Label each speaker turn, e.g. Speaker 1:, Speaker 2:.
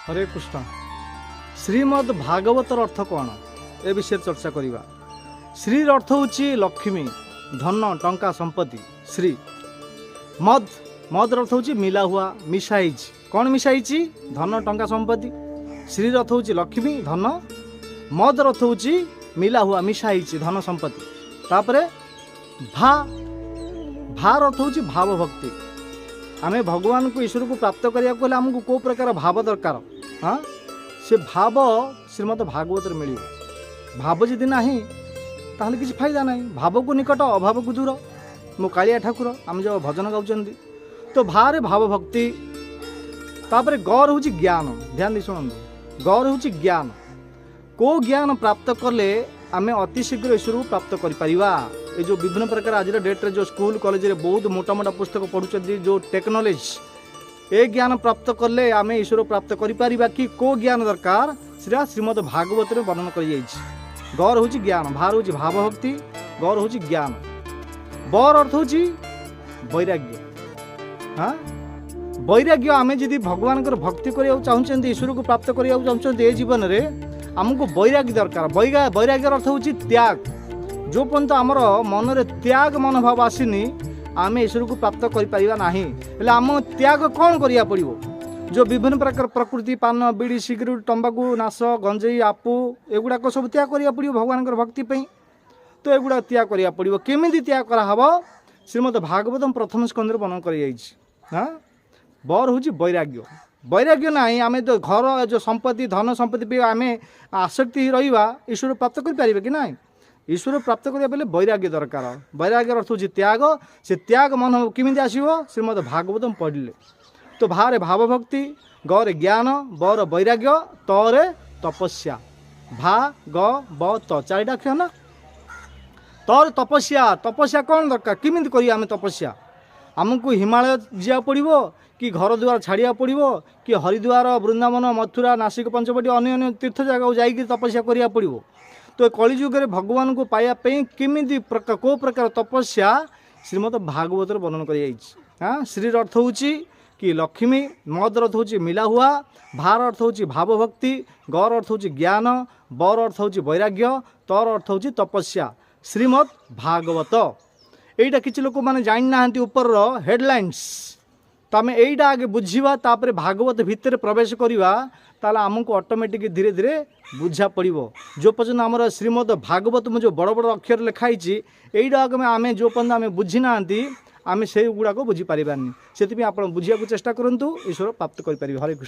Speaker 1: हरे कृष्ण। श्रीमद् भागवतर अर्थ कौन ए विषय चर्चा करवा। श्री अर्थ होची लक्ष्मी, धन, टंका, संपत्ति। श्री मद मद अर्थ होची मिला हुआ, मिसाइज। कौन मिसाइज? धन, टंका, संपत्ति। श्री अर्थ होची लक्ष्मी, धन। मद अर्थ होची मिला हुआ, मिसाइज, धन, संपत्ति। तापरे भा भार अर्थ होची भाव भक्ति। आमे भगवान को ईश्वर को प्राप्त करिया को हमको को प्रकार भाव दरकार। हाँ, से भाव श्रीमद भागवत मिल। भाव जदि ना ताहले किसी फायदा ना। भाव को निकट, अभाव को दूर। मो कालिया ठाकुर आम जो भजन गाँव तो भारे भाव भक्ति। तापर गौर हूँ ज्ञान। ध्यान दी शुणु, गौर हूँ ज्ञान। को ज्ञान प्राप्त कले आमे अति शीघ्र ईश्वर को प्राप्त करिपरिबा। ये जो विभिन्न प्रकार आज डेट्रे जो स्कूल कॉलेज रे बहुत मोटा मोटा पुस्तक पढ़ुଛନ୍ତି जो टेक्नोलॉजी ए ज्ञान प्राप्त कले आमे ईश्वर प्राप्त करिपरिबा कि को ज्ञान दरकार श्री श्रीमद् भागवत रे वर्णन कर जाइछि। गौर हूँ ज्ञान, भार हूँ भाव भक्ति, गौर हूँ ज्ञान। बर अर्थ हूँ वैराग्य। हाँ, वैराग्य आमे जदि भगवान भक्ति करिया चाहूँ, ईश्वर को प्राप्त करिया चाहूँ ए जीवन में आमको वैराग्य दरकार। वैराग्य अर्थ हूँ त्याग। जो पर्यंत आमर मन रे त्याग मनोभाव आसीनी आमे ईश्वर को प्राप्त करिपरिबा नाही। हेले आम त्याग कौन करिया पड़िबो? जो विभिन्न प्रकार प्रकृति, पान, बीड़ी, सिगरेट, तंबाकू, नाश, गंजेई, आपु एगुड़ाक सब त्याग करिया पड़िबो भगवान भक्ति पई। तो एगुड़ा त्याग करिया पड़िबो। केमिति त्याग करा हबो? श्रीमद् भागवतम प्रथम स्कंद वर्णन कर जाइछि। हाँ, बर हूँ वैराग्य। वैराग्य नाही आमे तो घर जो संपत्ति, धन संपत्ति पे आमे आसक्ति रहिबा ईश्वर प्राप्त करि परिबे कि नाही? ईश्वर प्राप्त करिया बेले वैराग्य दरकार। वैराग्य अर्थ हूँ त्याग। से त्याग मन केमिति आसीबो? श्रीमद् भागवतम पढ़िले। तो भारे भाव भक्ति, गौरे ज्ञान, बर वैराग्य, तरे तपस्या। भा ग ब त चारिटा अक्षर ना। तर तपस्या। तपस्या कौन दरकार? केमिति करी आमे तपस्या? आमको हिमालय जा पड़ो कि घर द्वार छाड़िया पड़ो कि हरिद्वार, वृंदावन, मथुरा, नासिक, पंचवटी अन्य तीर्थ जगह जाइए तपस्या करिया पड़ो। तो कलिजुग में भगवान को पाइबापी केमिति प्रकार को प्रकार तपस्या श्रीमद् भागवत वर्णन कर जाइछि। हाँ, श्री अर्थ हूँ कि लक्ष्मी, मद अर्थ हूँ मिला हुआ, भार अर्थ हूँ भाव भक्ति, गौर अर्थ हूँ ज्ञान, बर अर्थ हूँ वैराग्य, तर अर्थ हूँ तपस्या। श्रीमद् भागवत एटा किसी लोक मैंने जानी ना ऊपर हेडलाइंस। तो आम यहीटा आगे बुझा तापर भागवत भितर प्रवेश करवा ताला आमको ऑटोमेटिक धीरे धीरे बुझा पड़ो। जो पर्यटन आमर श्रीमद् भागवत में जो बड़ बड़ अक्षर लिखाई यहीटा आगे आम जो पर्यटन आम बुझीना आम से गुड़ाक बुझीपारानी। से आप बुझा चेष्टा करूँ, ईश्वर प्राप्त करें। हरे कृष्ण।